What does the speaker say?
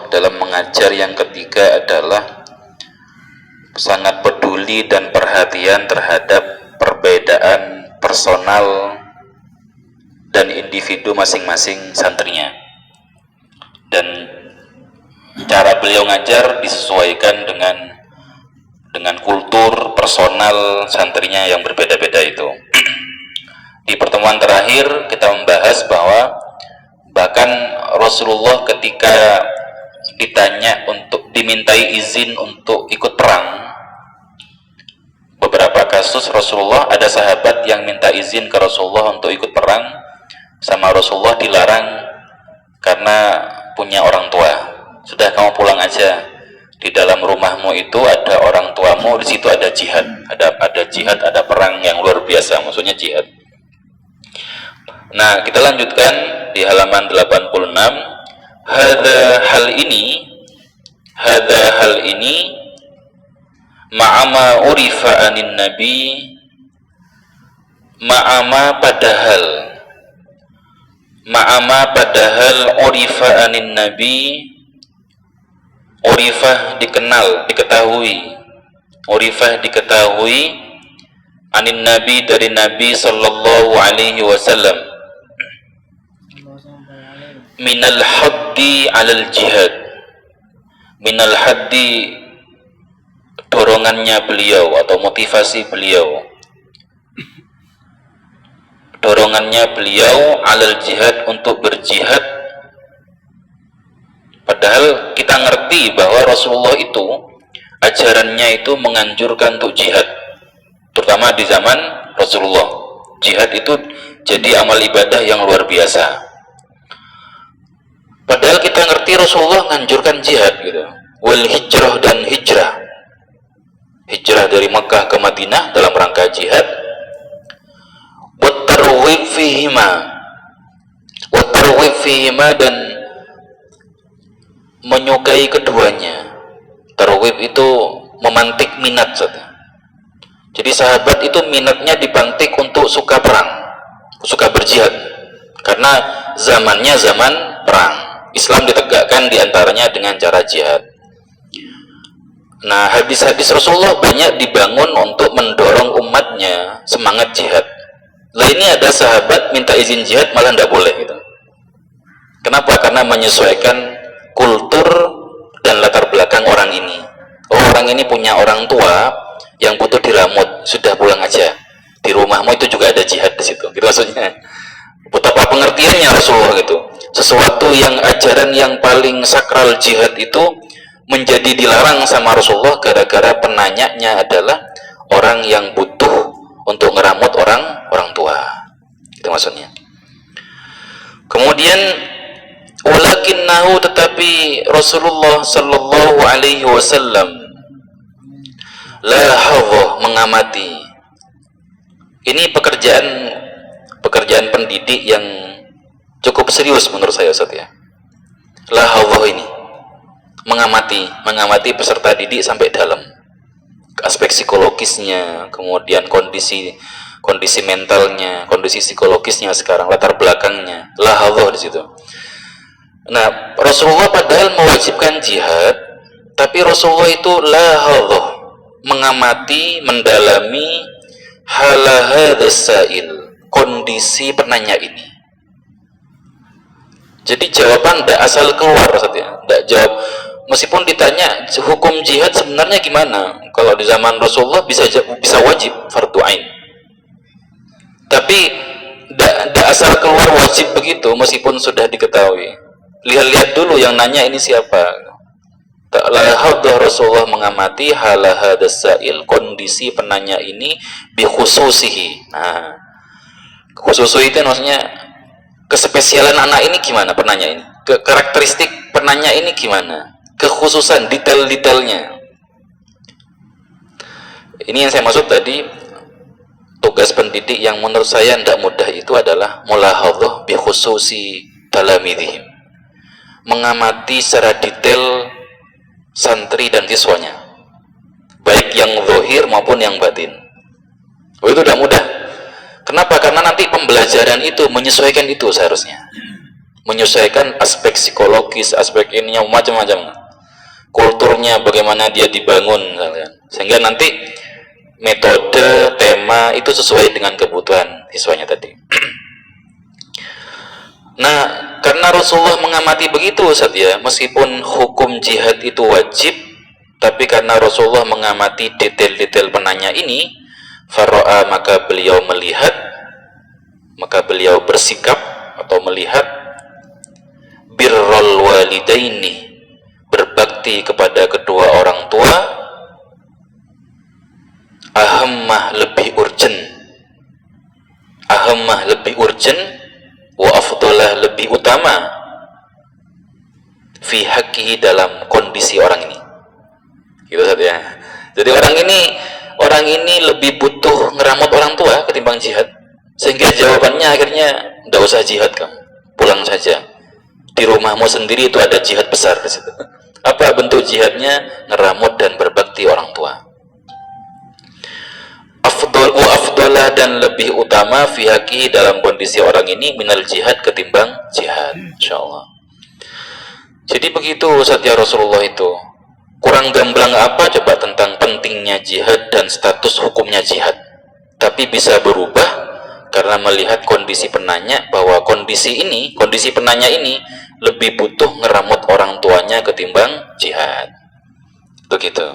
dalam mengajar yang ketiga adalah sangat peduli dan perhatian terhadap perbedaan personal dan individu masing-masing santrinya, dan cara beliau ngajar disesuaikan dengan kultur personal santrinya yang berbeda-beda itu. Di pertemuan terakhir kita membahas bahwa bahkan Rasulullah ketika ditanya untuk dimintai izin untuk ikut perang, beberapa kasus Rasulullah ada sahabat yang minta izin ke Rasulullah untuk ikut perang, sama Rasulullah dilarang karena punya orang tua. Sudah, kamu pulang aja, di dalam rumahmu itu ada orang tuamu, di situ ada jihad, ada jihad, ada perang yang luar biasa, maksudnya jihad. Nah, kita lanjutkan di halaman 86. Hadza hal ini ma'ama urifa anin nabi, ma'ama padahal urifa anin nabi, urifah dikenal, diketahui anin nabi dari Nabi sallallahu alaihi wasallam, minal haddi alal jihad, minal haddi dorongannya beliau atau motivasi beliau, dorongannya beliau alal jihad, untuk berjihad. Padahal kita ngerti bahwa Rasulullah itu ajarannya itu menganjurkan untuk jihad, terutama di zaman Rasulullah. Jihad itu jadi amal ibadah yang luar biasa. Padahal kita ngerti Rasulullah menganjurkan jihad gitu. Wal hijrah, dan hijrah dari Mekah ke Madinah dalam rangka jihad. Wat targhib fihima, dan menyukai keduanya. Targhib itu memantik minat saja. Jadi sahabat itu minatnya dipantik untuk suka perang, suka berjihad, karena zamannya zaman perang. Islam ditegakkan diantaranya dengan cara jihad. Nah, hadis-hadis Rasulullah banyak dibangun untuk mendorong umatnya semangat jihad. Lah, ini ada sahabat minta izin jihad malah tidak boleh gitu. Kenapa? Karena menyesuaikan kultur dan latar belakang orang ini. Orang ini punya orang tua yang butuh diramut, sudah pulang aja. Di rumahmu itu juga ada jihad di situ. Gitu maksudnya. Betapa pengertiannya Rasulullah gitu. Sesuatu yang ajaran yang paling sakral jihad itu menjadi dilarang sama Rasulullah gara-gara penanyanya adalah orang yang butuh untuk ngeramut orang tua. Itu maksudnya. Kemudian walakinnahu, tetapi Rasulullah sallallahu alaihi wasallam la hadha, mengamati. Ini pekerjaan pendidik yang cukup serius menurut saya, Ustaz ya. La hadha ini mengamati peserta didik sampai dalam aspek psikologisnya, kemudian kondisi mentalnya, kondisi psikologisnya sekarang, latar belakangnya. La hadha di situ. Nah, Rasulullah padahal mewajibkan jihad, tapi Rasulullah itu la hadha, mengamati, mendalami halahadz sa'il, kondisi penanya ini. Jadi jawaban tidak asal keluar, saja. Tidak jawab, meskipun ditanya hukum jihad sebenarnya gimana. Kalau di zaman Rasulullah bisa wajib fardu ain, tapi tidak asal keluar wajib begitu, meskipun sudah diketahui. Lihat dulu yang nanya ini siapa. Rasulullah mengamati halahadz sa'il, kondisi penanya ini bikhususihi. Nah, khususi itu maksudnya kespesialan anak ini gimana, penanya ini, karakteristik penanya ini gimana, kekhususan detail-detailnya. Ini yang saya maksud tadi, tugas pendidik yang menurut saya tidak mudah itu adalah mulahadhah bi khususi talamidhihim, mengamati secara detail santri dan siswanya, baik yang zahir maupun yang batin. Oh, itu tidak mudah. Kenapa? Karena nanti pembelajaran itu menyesuaikan itu seharusnya. menyesuaikan aspek psikologis, aspek ininya macam-macam, kulturnya bagaimana dia dibangun misalkan. Sehingga nanti metode, tema itu sesuai dengan kebutuhan siswanya tadi. Nah, karena Rasulullah mengamati begitu Ustaz ya, meskipun hukum jihad itu wajib, tapi karena Rasulullah mengamati detail-detail penanya ini, faro'a, maka beliau melihat, maka beliau bersikap atau melihat birrul walidaini, berbakti kepada kedua orang tua, ahammah, lebih urgent, ahammah, lebih urgent, wa afdalah, lebih utama, fi haqqihi, dalam kondisi orang ini. Gitu saja. Jadi orang ini lebih butuh ngeramut orang tua ketimbang jihad, sehingga jawabannya akhirnya tidak usah jihad, kamu pulang saja, di rumahmu sendiri itu ada jihad besar di situ. Apa bentuk jihadnya? Ngeramut dan berbakti orang tua. Afdalah, dan lebih utama, fi haqqihi, dalam kondisi orang ini, minal jihad, ketimbang jihad, insyaallah. Jadi begitu Ustaz ya, Rasulullah itu kurang gamblang apa coba tentang pentingnya jihad dan status hukumnya jihad, tapi bisa berubah karena melihat kondisi penanya, bahwa kondisi penanya ini lebih butuh ngeramut orang tuanya ketimbang jihad. Begitu.